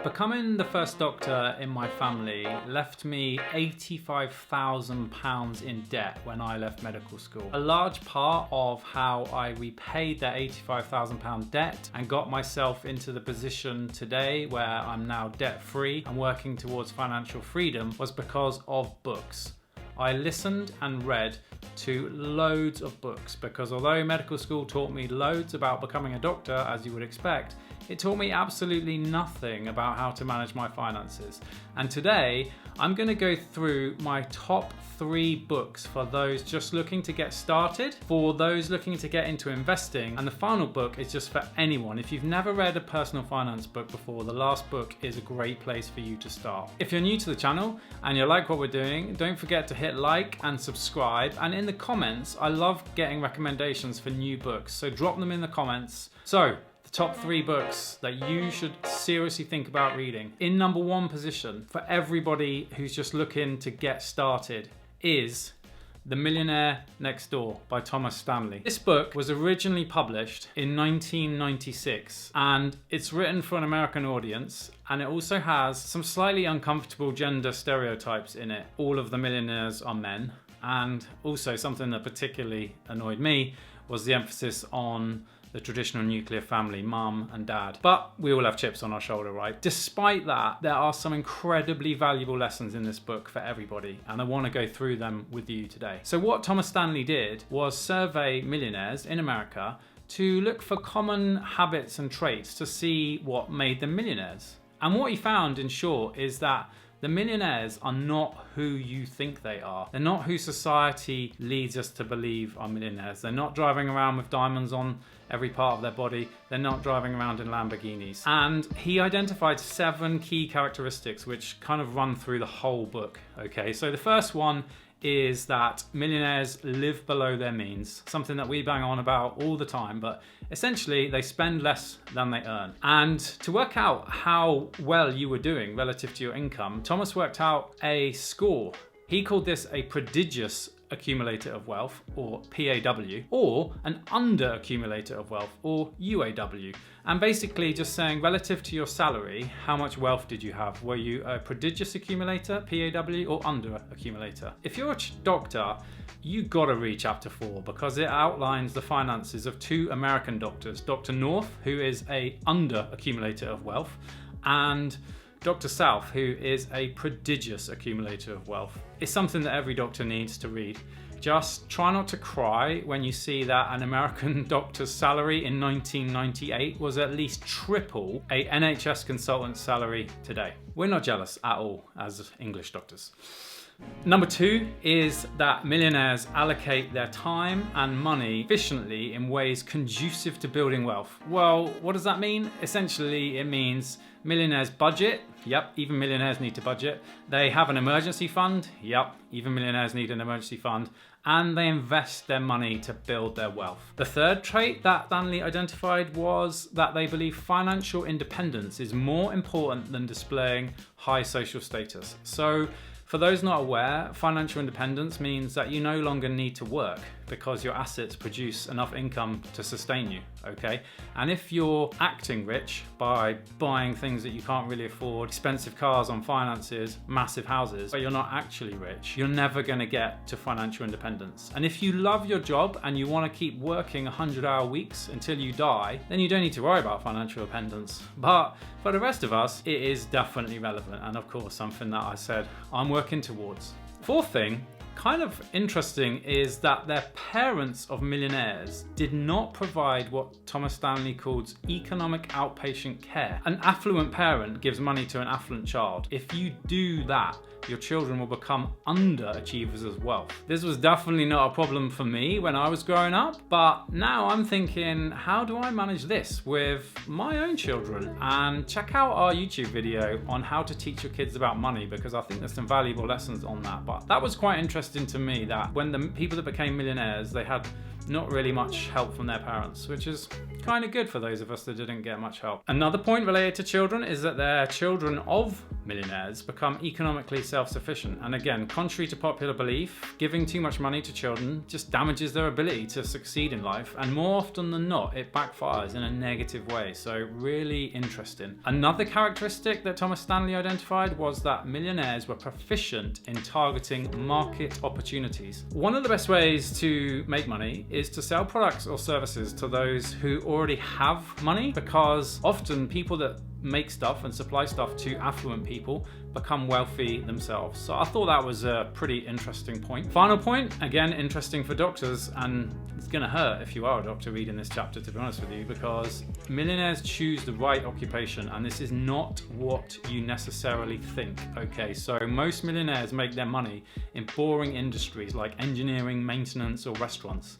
Becoming the first doctor in my family left me £85,000 in debt when I left medical school. A large part of how I repaid that £85,000 debt and got myself into the position today where I'm now debt-free and working towards financial freedom was because of books. I listened and read to loads of books because although medical school taught me loads about becoming a doctor, as you would expect, it taught me absolutely nothing about how to manage my finances. And today, I'm going to go through my top 3 books for those just looking to get started, for those looking to get into investing, and the final book is just for anyone. If you've never read a personal finance book before, the last book is a great place for you to start. If you're new to the channel and you like what we're doing, don't forget to hit like and subscribe. And in the comments, I love getting recommendations for new books, so drop them in the comments. So, the top 3 books that you should seriously think about reading. In number 1 position for everybody who's just looking to get started is The Millionaire Next Door by Thomas Stanley. This book was originally published in 1996 and it's written for an American audience, and it also has some slightly uncomfortable gender stereotypes in it. All of the millionaires are men, and also something that particularly annoyed me was the emphasis on the traditional nuclear family, mum and dad. But we all have chips on our shoulder, right? Despite that, there are some incredibly valuable lessons in this book for everybody, and I want to go through them with you today. So what Thomas Stanley did was survey millionaires in America to look for common habits and traits to see what made them millionaires. And what he found, in short, is that the millionaires are not who you think they are. They're not who society leads us to believe are millionaires. They're not driving around with diamonds on every part of their body. They're not driving around in Lamborghinis. And he identified 7 key characteristics which kind of run through the whole book. Okay, so the first one is that millionaires live below their means, something that we bang on about all the time, but essentially they spend less than they earn. And to work out how well you were doing relative to your income, Thomas worked out a score. He called this a prodigious accumulator of wealth, or PAW, or an under accumulator of wealth, or UAW. And basically just saying, relative to your salary, how much wealth did you have? Were you a prodigious accumulator, PAW, or under accumulator? If you're a doctor, you gotta read chapter 4 because it outlines the finances of 2 American doctors, Dr. North, who is a under accumulator of wealth, and Dr. South, who is a prodigious accumulator of wealth. It's something that every doctor needs to read. Just try not to cry when you see that an American doctor's salary in 1998 was at least triple a NHS consultant's salary today. We're not jealous at all as English doctors. Number 2 is that millionaires allocate their time and money efficiently in ways conducive to building wealth. Well, what does that mean? Essentially, it means millionaires budget. Yep, even millionaires need to budget. They have an emergency fund. Yep, even millionaires need an emergency fund. And they invest their money to build their wealth. The third trait that Stanley identified was that they believe financial independence is more important than displaying high social status. So, for those not aware, financial independence means that you no longer need to work because your assets produce enough income to sustain you, okay? And if you're acting rich by buying things that you can't really afford, expensive cars on finances, massive houses, but you're not actually rich, you're never gonna get to financial independence. And if you love your job and you wanna keep working 100-hour weeks until you die, then you don't need to worry about financial independence. But for the rest of us, it is definitely relevant, and of course something that I said I'm working towards. Fourth thing, kind of interesting, is that their parents of millionaires did not provide what Thomas Stanley calls economic outpatient care. An affluent parent gives money to an affluent child. If you do that, your children will become underachievers as well. This was definitely not a problem for me when I was growing up, but now I'm thinking, how do I manage this with my own children? And check out our YouTube video on how to teach your kids about money, because I think there's some valuable lessons on that. But that was quite interesting to me, that when the people that became millionaires, they had not really much help from their parents, which is kind of good for those of us that didn't get much help. Another point related to children is that they're children of millionaires become economically self-sufficient. And again, contrary to popular belief, giving too much money to children just damages their ability to succeed in life, and more often than not, it backfires in a negative way. So really interesting. Another characteristic that Thomas Stanley identified was that millionaires were proficient in targeting market opportunities. One of the best ways to make money is to sell products or services to those who already have money, because often people that make stuff and supply stuff to affluent people become wealthy themselves. So I thought that was a pretty interesting point. Final point, again, interesting for doctors, and it's gonna hurt if you are a doctor reading this chapter, to be honest with you, because millionaires choose the right occupation, and this is not what you necessarily think, okay? So most millionaires make their money in boring industries like engineering, maintenance, or restaurants.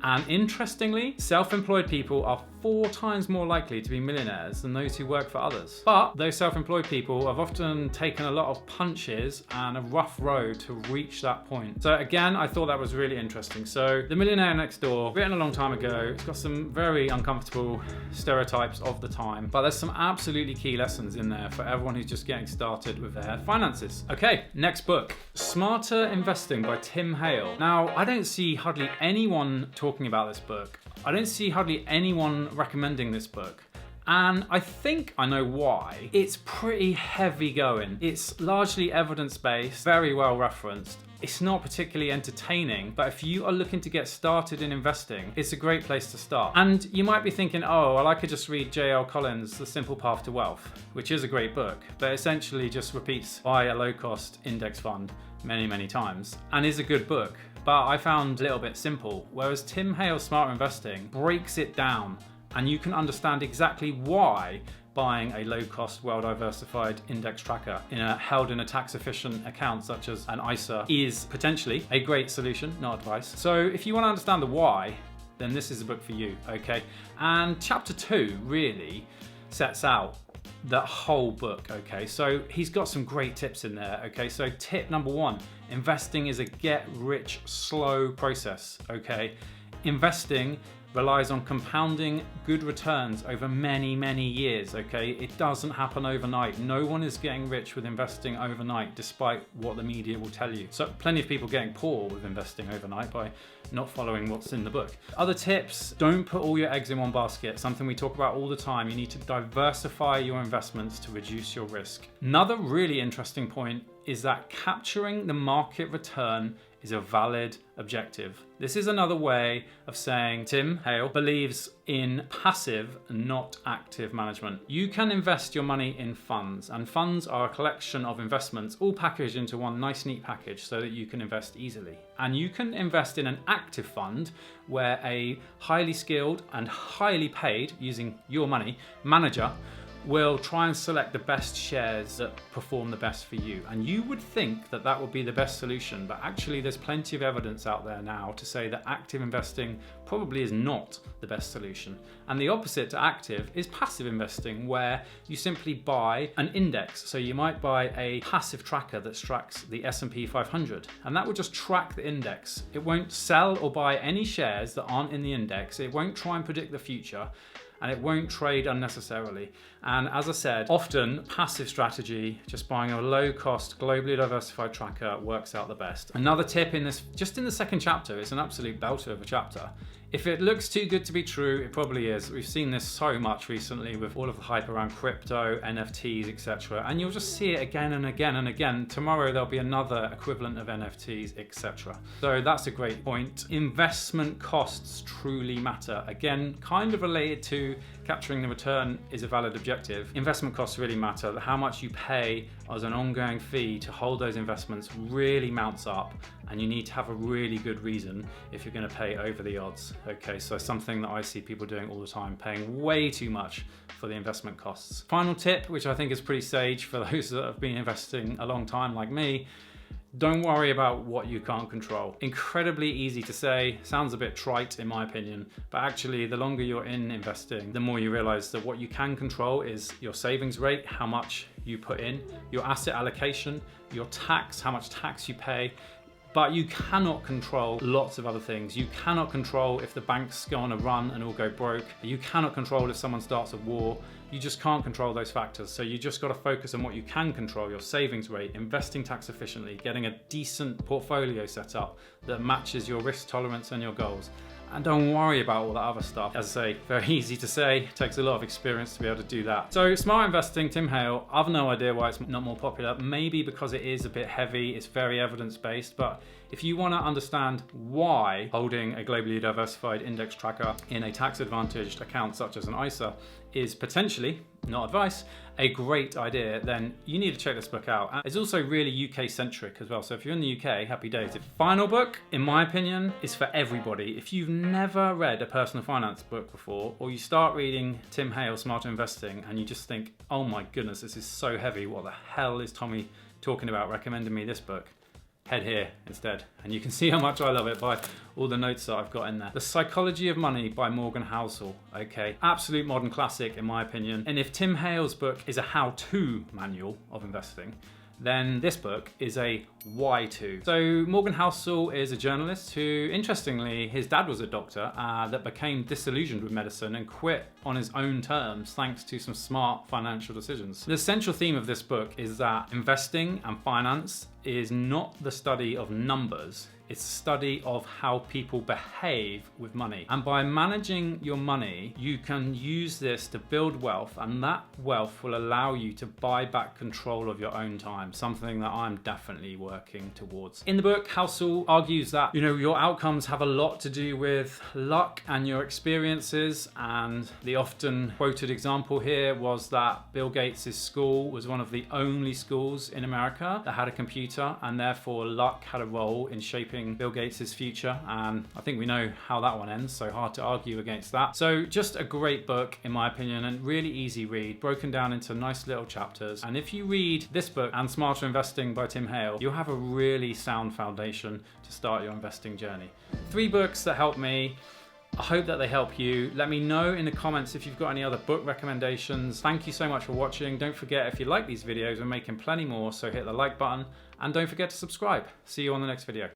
And interestingly, self-employed people are 4 times more likely to be millionaires than those who work for others. But those self-employed people have often taken a lot of punches and a rough road to reach that point. So again, I thought that was really interesting. So The Millionaire Next Door, written a long time ago, it's got some very uncomfortable stereotypes of the time, but there's some absolutely key lessons in there for everyone who's just getting started with their finances. Okay, next book, Smarter Investing by Tim Hale. Now, I don't see hardly anyone talking about this book. I don't see hardly anyone recommending this book. And I think I know why. It's pretty heavy going. It's largely evidence-based, very well referenced. It's not particularly entertaining, but if you are looking to get started in investing, it's a great place to start. And you might be thinking, oh, well, I could just read J.L. Collins' The Simple Path to Wealth, which is a great book, but essentially just repeats buy a low-cost index fund many, many times, and is a good book. But I found a little bit simple, whereas Tim Hale's Smarter Investing breaks it down, and you can understand exactly why buying a low-cost, well-diversified index tracker held in a tax-efficient account such as an ISA is potentially a great solution, not advice. So if you want to understand the why, then this is a book for you, okay? And chapter 2 really sets out that whole book, okay? So he's got some great tips in there, okay? So tip number 1, investing is a get-rich-slow process, okay? Investing relies on compounding good returns over many, many years, okay? It doesn't happen overnight. No one is getting rich with investing overnight, despite what the media will tell you. So plenty of people getting poor with investing overnight by not following what's in the book. Other tips, don't put all your eggs in one basket. Something we talk about all the time. You need to diversify your investments to reduce your risk. Another really interesting point is that capturing the market return is a valid objective. This is another way of saying Tim Hale believes in passive, not active management. You can invest your money in funds, and funds are a collection of investments all packaged into one nice neat package so that you can invest easily. And you can invest in an active fund where a highly skilled and highly paid, using your money, manager will try and select the best shares that perform the best for you. And you would think that that would be the best solution, but actually there's plenty of evidence out there now to say that active investing probably is not the best solution. And the opposite to active is passive investing, where you simply buy an index. So you might buy a passive tracker that tracks the S&P 500, and that will just track the index. It won't sell or buy any shares that aren't in the index. It won't try and predict the future, and it won't trade unnecessarily. And as I said, often passive strategy, just buying a low-cost, globally diversified tracker, works out the best. Another tip in this, just in the second chapter, it's an absolute belter of a chapter. If it looks too good to be true, it probably is. We've seen this so much recently with all of the hype around crypto, NFTs, etc. And you'll just see it again and again and again. Tomorrow there'll be another equivalent of NFTs, etc. So that's a great point. Investment costs truly matter. Again, kind of related to capturing the return is a valid objective. Investment costs really matter. How much you pay as an ongoing fee to hold those investments really mounts up, and you need to have a really good reason if you're going to pay over the odds. Okay, so something that I see people doing all the time, paying way too much for the investment costs. Final tip, which I think is pretty sage for those that have been investing a long time like me, don't worry about what you can't control. Incredibly easy to say, sounds a bit trite in my opinion, but actually the longer you're in investing, the more you realize that what you can control is your savings rate, how much you put in, your asset allocation, your tax, how much tax you pay, But you cannot control lots of other things. You cannot control if the banks go on a run and all go broke. You cannot control if someone starts a war. You just can't control those factors. So you just got to focus on what you can control, your savings rate, investing tax efficiently, getting a decent portfolio set up that matches your risk tolerance and your goals. And don't worry about all that other stuff. As I say, very easy to say, takes a lot of experience to be able to do that. So Smart Investing, Tim Hale, I've no idea why it's not more popular. Maybe because it is a bit heavy, it's very evidence-based, but if you want to understand why holding a globally diversified index tracker in a tax-advantaged account such as an ISA is potentially, not advice, a great idea, then you need to check this book out. It's also really UK-centric as well, so if you're in the UK, happy days. The final book, in my opinion, is for everybody. If you've never read a personal finance book before, or you start reading Tim Hale, Smarter Investing, and you just think, oh my goodness, this is so heavy, what the hell is Tommy talking about recommending me this book? Head here instead, and you can see how much I love it by all the notes that I've got in there. The Psychology of Money by Morgan Housel, okay? Absolute modern classic in my opinion. And if Tim Hale's book is a how-to manual of investing, then this book is a why-to. So Morgan Housel is a journalist who, interestingly, his dad was a doctor that became disillusioned with medicine and quit on his own terms thanks to some smart financial decisions. The central theme of this book is that investing and finance is not the study of numbers, it's a study of how people behave with money. And by managing your money, you can use this to build wealth, and that wealth will allow you to buy back control of your own time, something that I'm definitely working towards. In the book, Housel argues that, your outcomes have a lot to do with luck and your experiences, and the often quoted example here was that Bill Gates' school was one of the only schools in America that had a computer, and therefore luck had a role in shaping Bill Gates' future, and I think we know how that one ends, so hard to argue against that. So just a great book in my opinion, and really easy read, broken down into nice little chapters. And if you read this book and Smarter Investing by Tim Hale, you'll have a really sound foundation to start your investing journey. 3 books that helped me. I hope that they help you. Let me know in the comments if you've got any other book recommendations. Thank you so much for watching. Don't forget, if you like these videos, we're making plenty more, so hit the like button and don't forget to subscribe. See you on the next video.